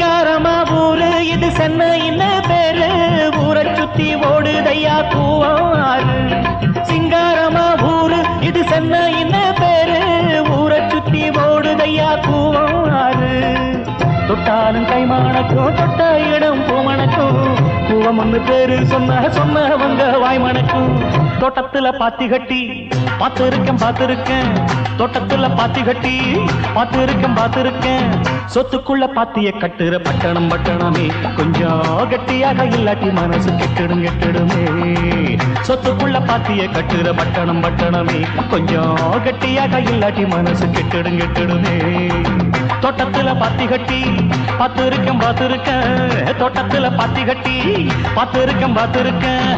சிங்காரமா ஊரு இது சென்னைன்னு பேரு, ஊரை சுத்தி ஓடுதையா கூவாறு. சிங்காரமா ஊரு இது சென்னைன்னு பேரு, ஊரை சுத்தி ஓடுதையா கூவாறு. தொட்டாலும் கைமானக்கும் தொட்ட இடம் பூமணக்கும், கூவம் ஒண்ணு பேரு சொன்னவங்க வாய்மணக்கும். தோட்டத்துல பாத்தி கட்டி பார்த்திருக்கேன், தோட்டத்துல பாத்தி கட்டி பார்த்திருக்கேன். சொத்துக்குள்ள பாத்திய கட்டுற பட்டணமே, கொஞ்சம் கட்டியாக இல்லாட்டி மனசு கெட்டுடுமே. சொத்துக்குள்ள பாத்திய கட்டுற பட்டணமே, கொஞ்சம் கட்டியாக இல்லாட்டி மனசு கெட்டுடுமே. தோட்டத்துல பாத்தி கட்டி பார்த்திருக்கேன், தோட்டத்துல பாத்தி கட்டி பார்த்திருக்கேன்.